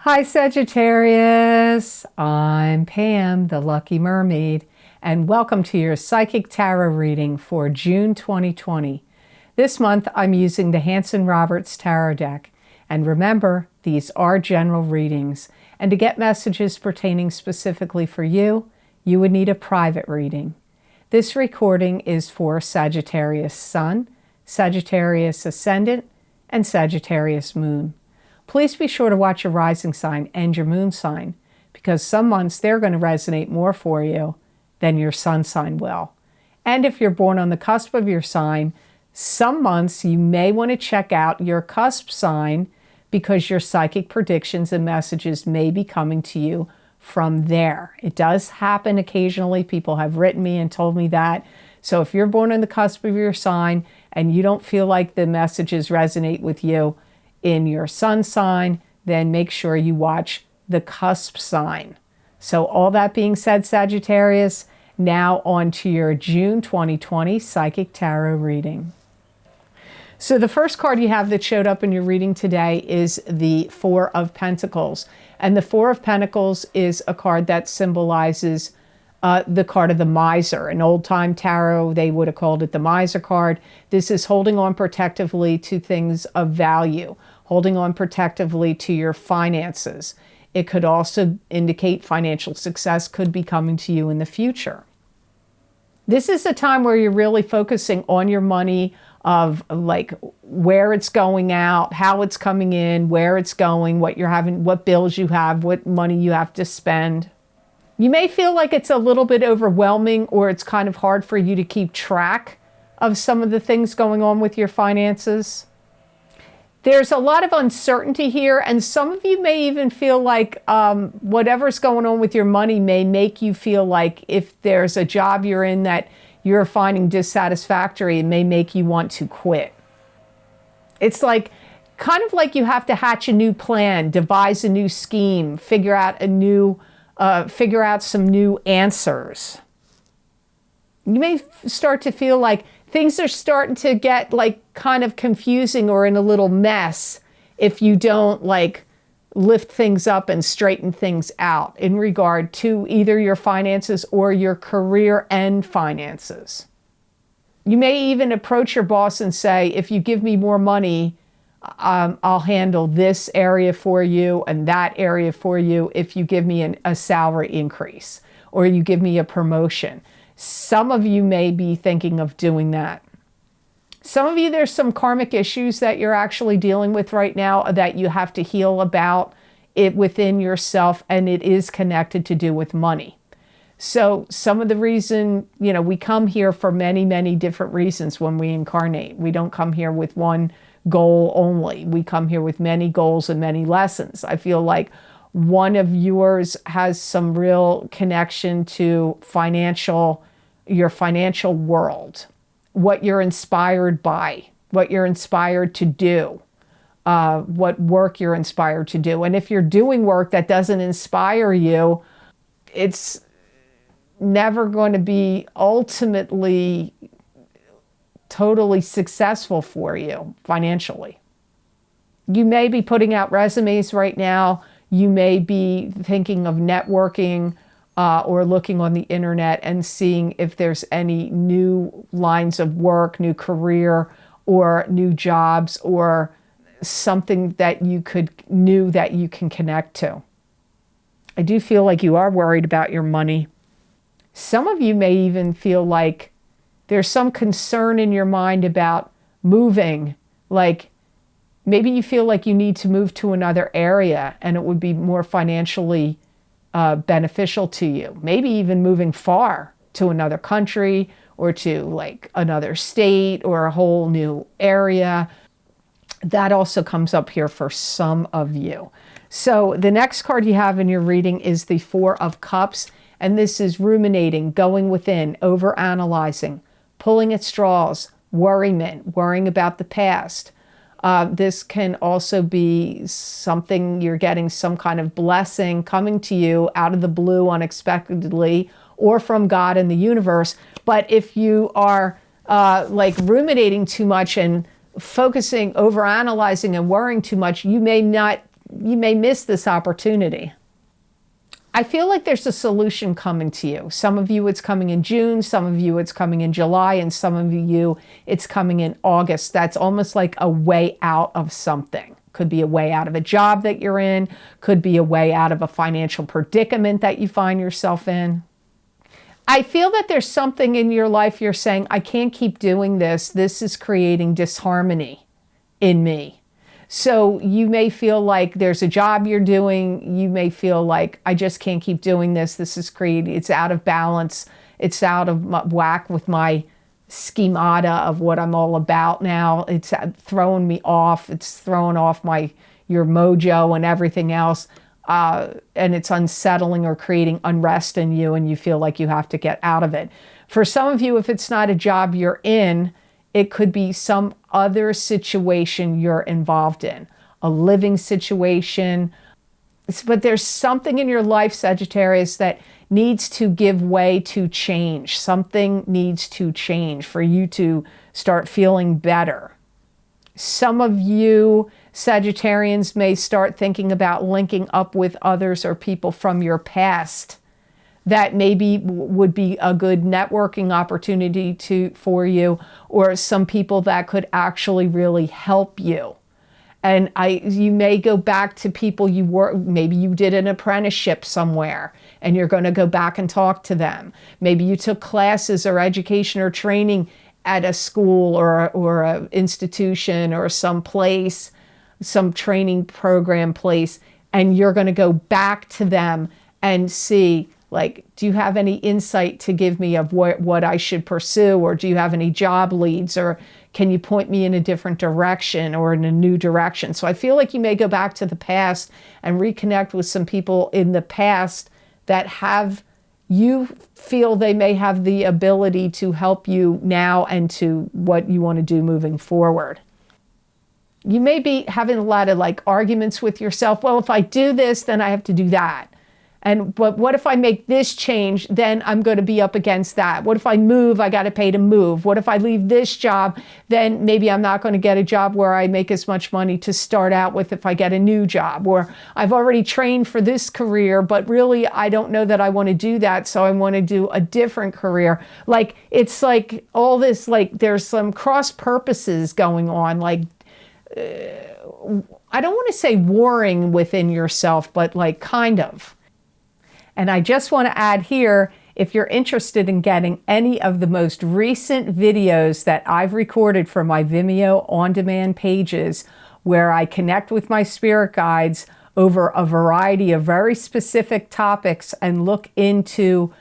Hi Sagittarius, I'm Pam, the Lucky Mermaid, and welcome to your Psychic Tarot reading for June 2020. This month I'm using the Hanson-Roberts Tarot deck, and remember, these are general readings, and to get messages pertaining specifically for you, you would need a private reading. This recording is for Sagittarius Sun, Sagittarius Ascendant, and Sagittarius Moon. Please be sure to watch your rising sign and your moon sign, because some months they're going to resonate more for you than your sun sign will. And if you're born on the cusp of your sign, some months you may want to check out your cusp sign because your psychic predictions and messages may be coming to you from there. It does happen occasionally. People have written me and told me that. So if you're born on the cusp of your sign and you don't feel like the messages resonate with you in your sun sign, then make sure you watch the cusp sign. So all that being said, Sagittarius, now on to your June 2020 Psychic Tarot reading. So the first card you have that showed up in your reading today is the Four of Pentacles. And the Four of Pentacles is a card that symbolizes the card of the miser. In old-time tarot, they would have called it the miser card. This is holding on protectively to things of value, holding on protectively to your finances. It could also indicate financial success could be coming to you in the future. This is a time where you're really focusing on your money, of like where it's going out, how it's coming in, where it's going, what you're having, what bills you have, what money you have to spend. You may feel like it's a little bit overwhelming, or it's kind of hard for you to keep track of some of the things going on with your finances. There's a lot of uncertainty here, and some of you may even feel like whatever's going on with your money may make you feel like if there's a job you're in that you're finding dissatisfactory, it may make you want to quit. It's like kind of like you have to hatch a new plan, devise a new scheme, figure out some new answers. You may start to feel like things are starting to get like kind of confusing or in a little mess if you don't like lift things up and straighten things out in regard to either your finances or your career and finances. You may even approach your boss and say, if you give me more money, I'll handle this area for you and that area for you if you give me a salary increase or you give me a promotion. Some of you may be thinking of doing that. Some of you, there's some karmic issues that you're actually dealing with right now that you have to heal about it within yourself, and it is connected to do with money. So some of the reason, we come here for many, many different reasons when we incarnate. We don't come here with one goal only. We come here with many goals and many lessons. I feel like one of yours has some real connection to your financial world, what you're inspired by, what you're inspired to do, what work you're inspired to do. And if you're doing work that doesn't inspire you, it's never going to be ultimately totally successful for you financially. You may be putting out resumes right now. You may be thinking of networking or looking on the internet and seeing if there's any new lines of work, new career, or new jobs, or something that you can connect to. I do feel like you are worried about your money. Some of you may even feel like there's some concern in your mind about moving. Like maybe you feel like you need to move to another area and it would be more financially beneficial to you. Maybe even moving far to another country or to like another state or a whole new area. That also comes up here for some of you. So the next card you have in your reading is the Four of Cups. And this is ruminating, going within, overanalyzing, pulling at straws, worrying about the past. This can also be something you're getting some kind of blessing coming to you out of the blue unexpectedly or from God in the universe. But if you are like ruminating too much and focusing, overanalyzing and worrying too much, you may not you may miss this opportunity. I feel like there's a solution coming to you. Some of you it's coming in June, some of you it's coming in July, and some of you it's coming in August. That's almost like a way out of something. Could be a way out of a job that you're in, could be a way out of a financial predicament that you find yourself in. I feel that there's something in your life you're saying, I can't keep doing this. This is creating disharmony in me. So you may feel like there's a job you're doing. You may feel like, I just can't keep doing this. This is creating, it's out of balance. It's out of whack with my schemata of what I'm all about now. It's throwing me off. It's throwing off your mojo and everything else. And it's unsettling or creating unrest in you, and you feel like you have to get out of it. For some of you, if it's not a job you're in, it could be some other situation you're involved in, a living situation. But there's something in your life, Sagittarius, that needs to give way to change. Something needs to change for you to start feeling better. Some of you Sagittarians may start thinking about linking up with others or people from your past that maybe would be a good networking opportunity for you, or some people that could actually really help you. And you may go back to people maybe you did an apprenticeship somewhere and you're going to go back and talk to them. Maybe you took classes or education or training at a school or an institution or some place, some training program place, and you're going to go back to them and see, like, do you have any insight to give me of what I should pursue? Or do you have any job leads? Or can you point me in a different direction or in a new direction? So I feel like you may go back to the past and reconnect with some people in the past that you feel they may have the ability to help you now and to what you want to do moving forward. You may be having a lot of arguments with yourself. Well, if I do this, then I have to do that. But what if I make this change, then I'm going to be up against that. What if I move, I got to pay to move. What if I leave this job, then maybe I'm not going to get a job where I make as much money to start out with if I get a new job. Or I've already trained for this career, but really I don't know that I want to do that, so I want to do a different career. It's like all this, there's some cross purposes going on, I don't want to say warring within yourself, but kind of. And I just want to add here, if you're interested in getting any of the most recent videos that I've recorded for my Vimeo on-demand pages, where I connect with my spirit guides over a variety of very specific topics and look into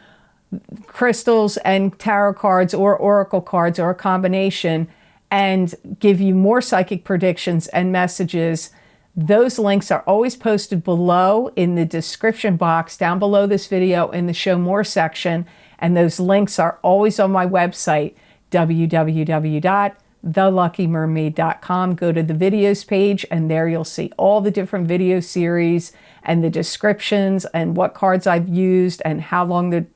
crystals and tarot cards or oracle cards or a combination, and give you more psychic predictions and messages, those links are always posted below in the description box down below this video in the Show More section. And those links are always on my website, www.theluckymermaid.com. Go to the videos page, and there you'll see all the different video series and the descriptions and what cards I've used and how long the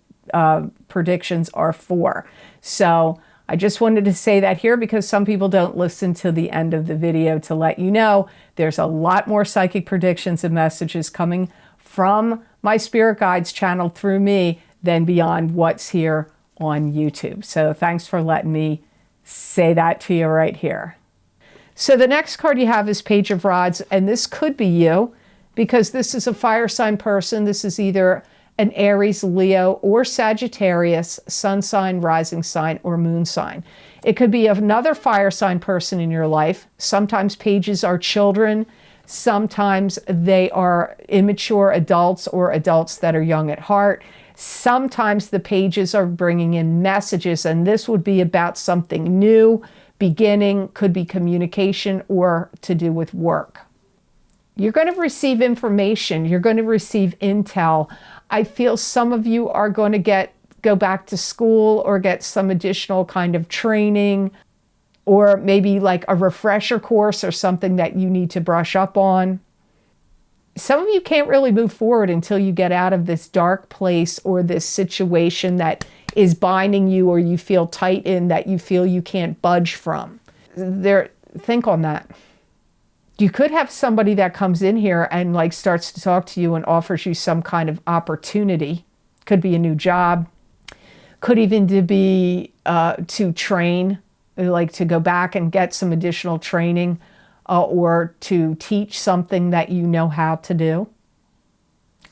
predictions are for. So I just wanted to say that here because some people don't listen to the end of the video, to let you know there's a lot more psychic predictions and messages coming from my Spirit Guides channel through me than beyond what's here on YouTube. So thanks for letting me say that to you right here. So the next card you have is Page of Rods, and this could be you because this is a fire sign person. This is either an Aries, Leo, or Sagittarius, sun sign, rising sign, or moon sign. It could be another fire sign person in your life. Sometimes pages are children. Sometimes they are immature adults or adults that are young at heart. Sometimes the pages are bringing in messages, and this would be about something new, beginning, could be communication or to do with work. You're going to receive information. You're going to receive intel. I feel some of you are going to go back to school or get some additional kind of training, or maybe like a refresher course or something that you need to brush up on. Some of you can't really move forward until you get out of this dark place or this situation that is binding you or you feel tight in, that you feel you can't budge from. Think on that. You could have somebody that comes in here and like starts to talk to you and offers you some kind of opportunity. Could be a new job. Could even be to train, like to go back and get some additional training or to teach something that you know how to do.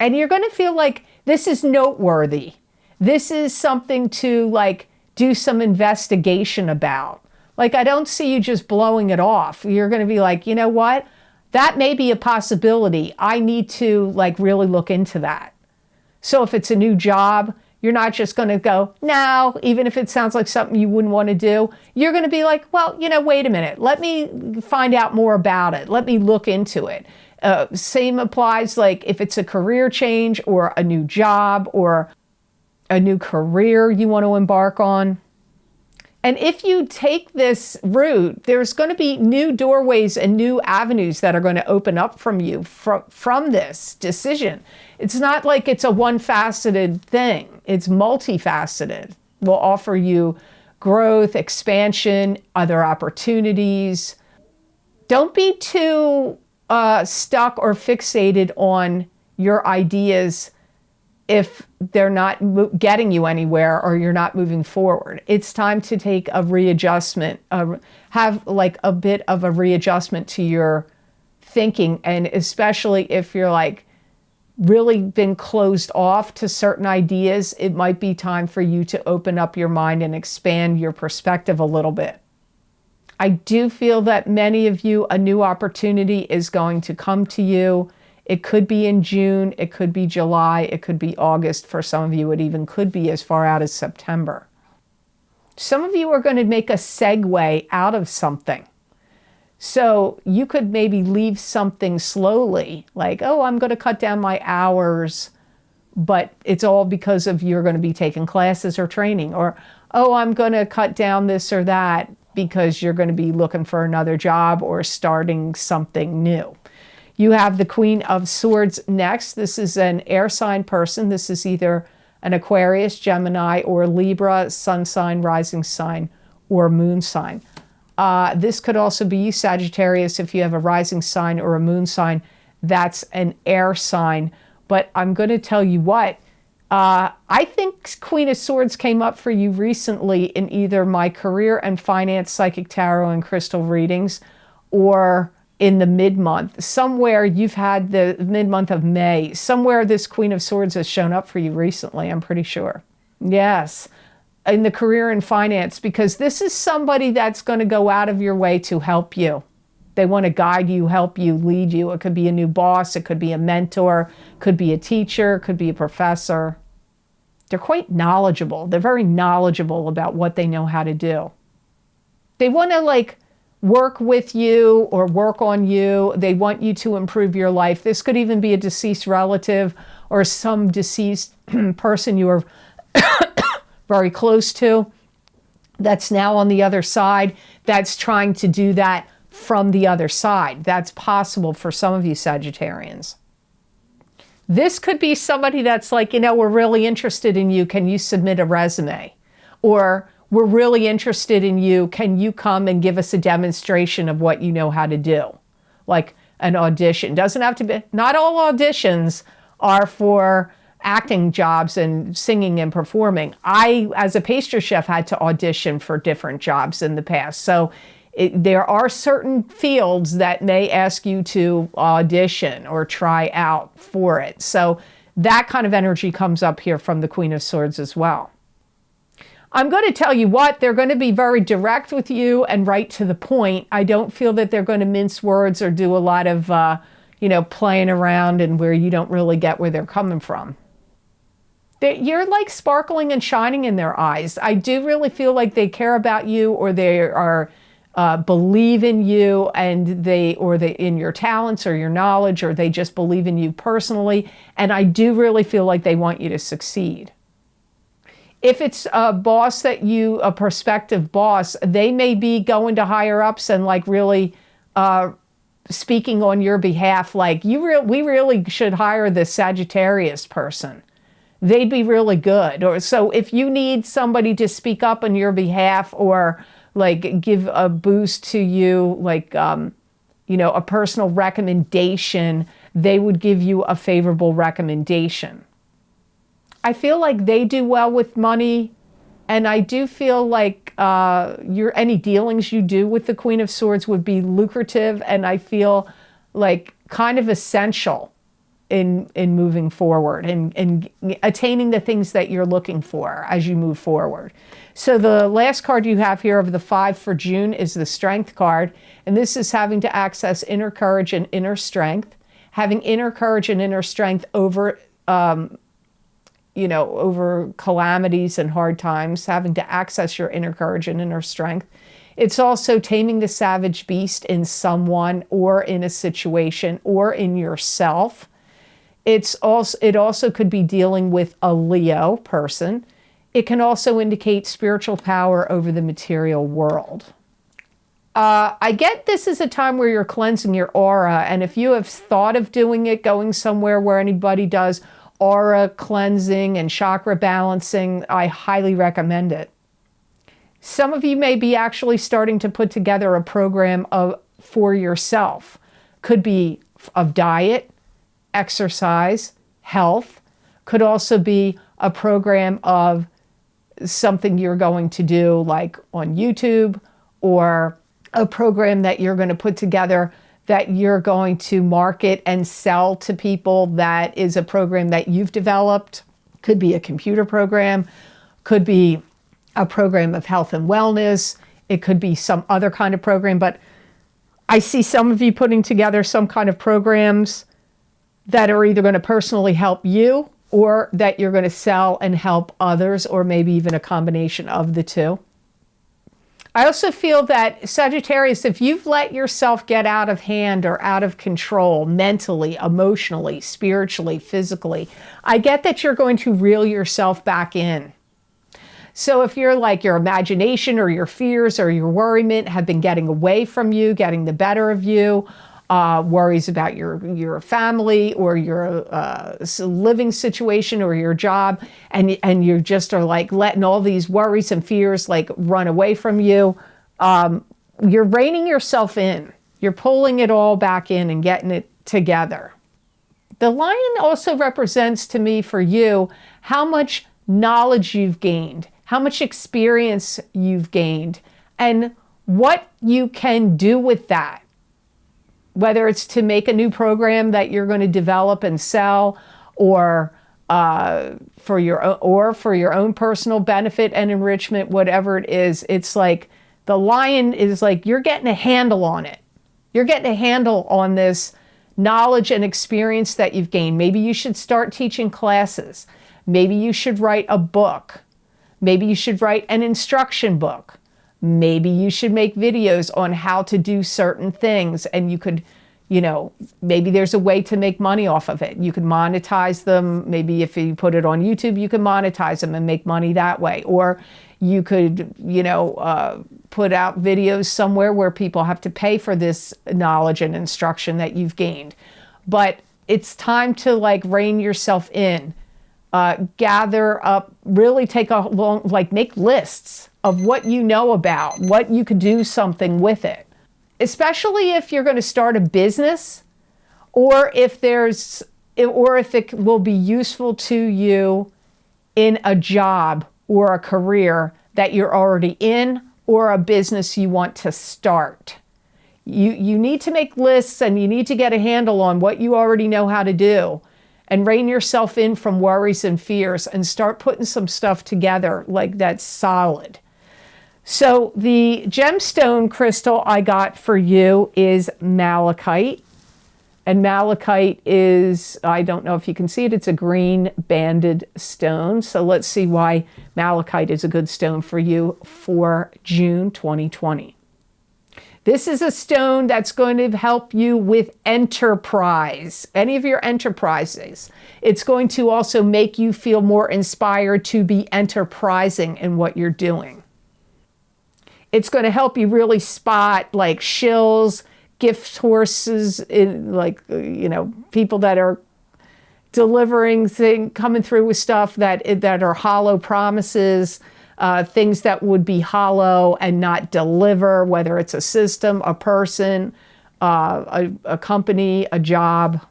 And you're going to feel like this is noteworthy. This is something to like do some investigation about. Like, I don't see you just blowing it off. You're going to be like, you know what? That may be a possibility. I need to like really look into that. So if it's a new job, you're not just going to go, no, even if it sounds like something you wouldn't want to do. You're going to be like, well, you know, wait a minute. Let me find out more about it. Let me look into it. Same applies like if it's a career change or a new job or a new career you want to embark on. And if you take this route, there's going to be new doorways and new avenues that are going to open up from you from this decision. It's not like it's a one-faceted thing. It's multifaceted. Will offer you growth, expansion, other opportunities. Don't be too stuck or fixated on your ideas if they're not getting you anywhere or you're not moving forward. It's time to take a readjustment, have like a bit of a readjustment to your thinking. And especially if you're like really been closed off to certain ideas, it might be time for you to open up your mind and expand your perspective a little bit. I do feel that many of you, a new opportunity is going to come to you. It could be in June, it could be July, it could be August. For some of you, it even could be as far out as September. Some of you are going to make a segue out of something. So you could maybe leave something slowly, like, oh, I'm going to cut down my hours, but it's all because of you're going to be taking classes or training, or, oh, I'm going to cut down this or that because you're going to be looking for another job or starting something new. You have the Queen of Swords next. This is an air sign person. This is either an Aquarius, Gemini, or Libra, sun sign, rising sign, or moon sign. This could also be you, Sagittarius, if you have a rising sign or a moon sign. That's an air sign. But I'm going to tell you what, I think Queen of Swords came up for you recently in either my career and finance, psychic tarot, and crystal readings, or in the mid-month. Somewhere you've had the mid-month of May. Somewhere this Queen of Swords has shown up for you recently, I'm pretty sure. Yes, in the career and finance, because this is somebody that's going to go out of your way to help you. They want to guide you, help you, lead you. It could be a new boss, it could be a mentor, could be a teacher, could be a professor. They're quite knowledgeable. They're very knowledgeable about what they know how to do. They want to like work with you or work on you. They want you to improve your life. This could even be a deceased relative or some deceased person you are very close to that's now on the other side, that's trying to do that from the other side. That's possible for some of you Sagittarians. This could be somebody that's like, you know, we're really interested in you. Can you submit a resume? Or we're really interested in you. Can you come and give us a demonstration of what you know how to do? Like an audition. Doesn't have to be, not all auditions are for acting jobs and singing and performing. I, as a pastry chef, had to audition for different jobs in the past. So there are certain fields that may ask you to audition or try out for it. So that kind of energy comes up here from the Queen of Swords as well. I'm going to tell you what, they're going to be very direct with you and right to the point. I don't feel that they're going to mince words or do a lot of, playing around and where you don't really get where they're coming from. You're like sparkling and shining in their eyes. I do really feel like they care about you, or they are believe in you, and they in your talents or your knowledge, or they just believe in you personally. And I do really feel like they want you to succeed. If it's a boss a prospective boss, they may be going to higher ups and like really speaking on your behalf. Like we really should hire this Sagittarius person. They'd be really good. Or so if you need somebody to speak up on your behalf or like give a boost to you, like a personal recommendation, they would give you a favorable recommendation. I feel like they do well with money, and I do feel like any dealings you do with the Queen of Swords would be lucrative, and I feel like kind of essential in moving forward and attaining the things that you're looking for as you move forward. So the last card you have here of the 5 for June is the Strength card, and this is having to access inner courage and inner strength. Having inner courage and inner strength over over calamities and hard times, having to access your inner courage and inner strength. It's also taming the savage beast in someone or in a situation or in yourself. It also could be dealing with a Leo person. It can also indicate spiritual power over the material world. I get this is a time where you're cleansing your aura, and if you have thought of doing it, going somewhere where anybody does aura cleansing and chakra balancing, I highly recommend it. Some of you may be actually starting to put together a program for yourself. Could be of diet, exercise, health. Could also be a program of something you're going to do like on YouTube, or a program that you're going to put together that you're going to market and sell to people, that is a program that you've developed. Could be a computer program, could be a program of health and wellness, it could be some other kind of program, but I see some of you putting together some kind of programs that are either going to personally help you or that you're going to sell and help others, or maybe even a combination of the two. I also feel that, Sagittarius, if you've let yourself get out of hand or out of control mentally, emotionally, spiritually, physically, I get that you're going to reel yourself back in. So if you're like your imagination or your fears or your worriment have been getting away from you, getting the better of you, worries about your family or your living situation or your job, and you just are like letting all these worries and fears like run away from you, you're reining yourself in. You're pulling it all back in and getting it together. The lion also represents to me for you how much knowledge you've gained, how much experience you've gained, and what you can do with that. Whether it's to make a new program that you're going to develop and sell, or for your own personal benefit and enrichment, whatever it is, it's like the lion is like you're getting a handle on it. You're getting a handle on this knowledge and experience that you've gained. Maybe you should start teaching classes. Maybe you should write a book. Maybe you should write an instruction book. Maybe you should make videos on how to do certain things, and you could, maybe there's a way to make money off of it. You could monetize them. Maybe if you put it on YouTube, you can monetize them and make money that way. Or you could, put out videos somewhere where people have to pay for this knowledge and instruction that you've gained. But it's time to like rein yourself in, gather up, really take a long, make lists of what you know about, what you could do something with it. Especially if you're going to start a business, or if it will be useful to you in a job or a career that you're already in, or a business you want to start. You need to make lists, and you need to get a handle on what you already know how to do, and rein yourself in from worries and fears, and start putting some stuff together like that's solid. So the gemstone crystal I got for you is malachite. And malachite is, I don't know if you can see it, it's a green banded stone. So let's see why malachite is a good stone for you for June 2020. This is a stone that's going to help you with enterprise, any of your enterprises. It's going to also make you feel more inspired to be enterprising in what you're doing. It's going to help you really spot like shills, gift horses, people that are delivering coming through with stuff that are hollow promises, things that would be hollow and not deliver, whether it's a system, a person, a company, a job.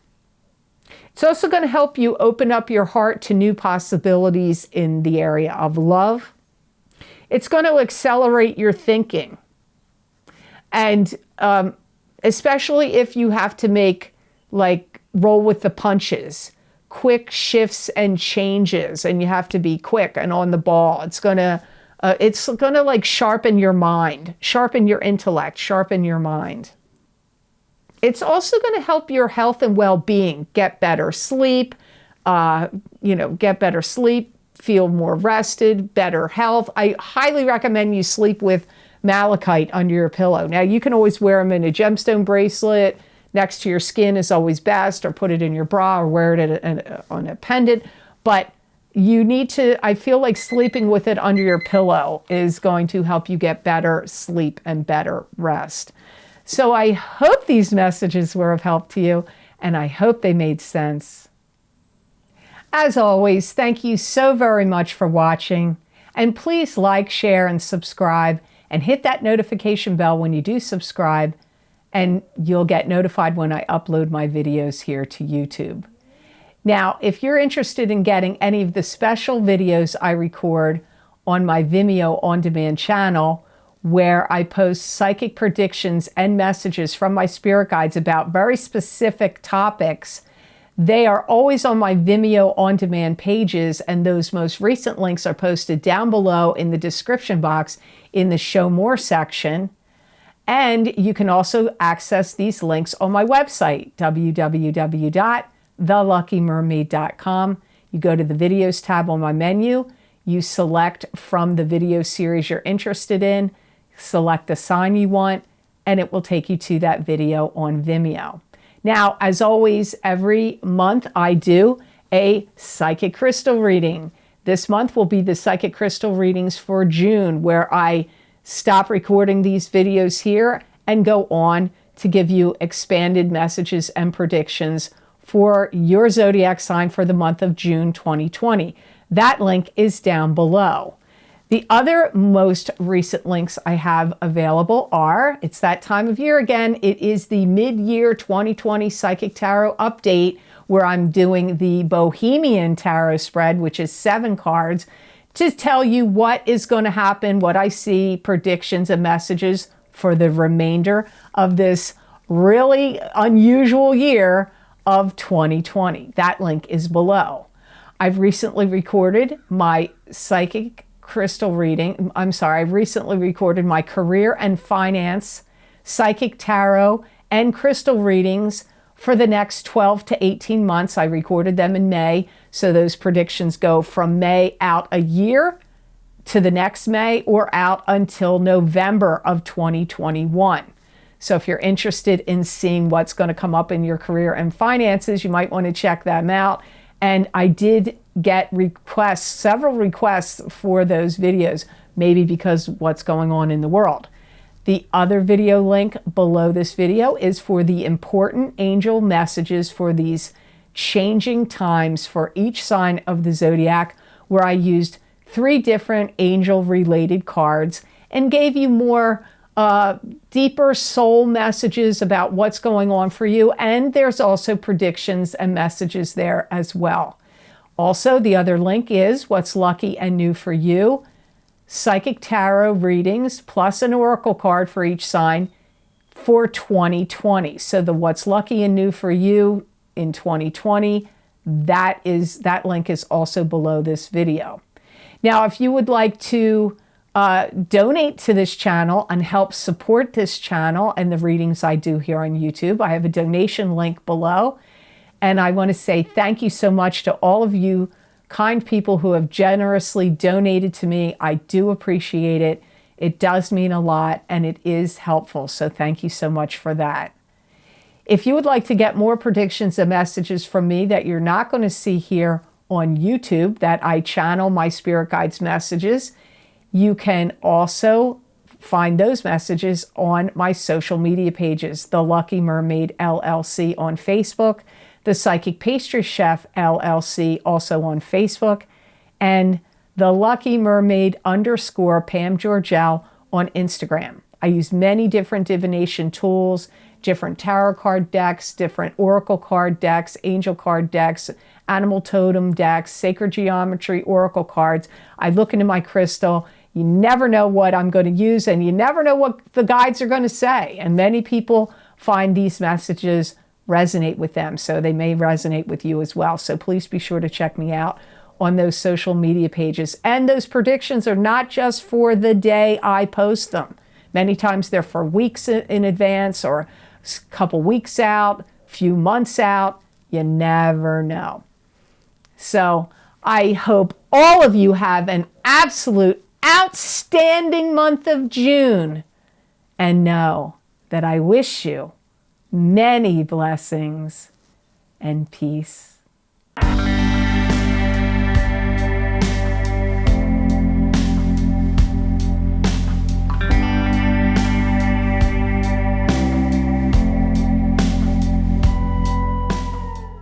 It's also going to help you open up your heart to new possibilities in the area of love. It's going to accelerate your thinking. And especially if you have to make, like, roll with the punches, quick shifts and changes, and you have to be quick and on the ball. It's going to like sharpen your mind, sharpen your intellect, sharpen your mind. It's also going to help your health and well-being, get better sleep, get better sleep, feel more rested, better health. I highly recommend you sleep with malachite under your pillow. Now, you can always wear them in a gemstone bracelet. Next to your skin is always best, or put it in your bra, or wear it on a pendant. But you need to, I feel like sleeping with it under your pillow is going to help you get better sleep and better rest. So I hope these messages were of help to you, and I hope they made sense. As always, thank you so very much for watching. And please like, share, and subscribe, and hit that notification bell when you do subscribe, and you'll get notified when I upload my videos here to YouTube. Now, if you're interested in getting any of the special videos I record on my Vimeo on-demand channel, where I post psychic predictions and messages from my spirit guides about very specific topics, they are always on my Vimeo on-demand pages, and those most recent links are posted down below in the description box in the Show More section. And you can also access these links on my website, www.theluckymermaid.com. You go to the Videos tab on my menu, you select from the video series you're interested in, select the sign you want, and it will take you to that video on Vimeo. Now, as always, every month I do a psychic crystal reading. This month will be the psychic crystal readings for June, where I stop recording these videos here and go on to give you expanded messages and predictions for your zodiac sign for the month of June 2020. That link is down below. The other most recent links I have available are, it's that time of year again, it is the mid-year 2020 Psychic Tarot update, where I'm doing the Bohemian Tarot spread, which is 7 cards, to tell you what is going to happen, what I see, predictions and messages for the remainder of this really unusual year of 2020. That link is below. I've recently recorded my psychic crystal reading. I recently recorded my career and finance, psychic tarot, and crystal readings for the next 12 to 18 months. I recorded them in May, so those predictions go from May out a year to the next May, or out until November of 2021. So if you're interested in seeing what's going to come up in your career and finances, you might want to check them out. And I did get requests, several requests for those videos, maybe because what's going on in the world. The other video link below this video is for the important angel messages for these changing times for each sign of the zodiac, where I used 3 different angel-related cards and gave you more deeper soul messages about what's going on for you. And there's also predictions and messages there as well. Also, the other link is What's Lucky and New for You, Psychic Tarot readings, plus an oracle card for each sign for 2020. So the What's Lucky and New for You in 2020, that link is also below this video. Now, if you would like to donate to this channel and help support this channel and the readings I do here on YouTube, I have a donation link below. And I want to say thank you so much to all of you kind people who have generously donated to me. I do appreciate it. It does mean a lot, and it is helpful. So thank you so much for that. If you would like to get more predictions and messages from me that you're not going to see here on YouTube, that I channel my spirit guides messages, you can also find those messages on my social media pages, The Lucky Mermaid LLC on Facebook, The Psychic Pastry Chef LLC also on Facebook, and The Lucky Mermaid _ Pam Georgel on Instagram. I use many different divination tools, different tarot card decks, different oracle card decks, angel card decks, animal totem decks, sacred geometry, oracle cards. I look into my crystal. You never know what I'm going to use, and you never know what the guides are going to say. And many people find these messages resonate with them, so they may resonate with you as well. So please be sure to check me out on those social media pages. And those predictions are not just for the day I post them. Many times they're for weeks in advance, or a couple weeks out, few months out. You never know. So I hope all of you have an absolute outstanding month of June, and know that I wish you many blessings and peace.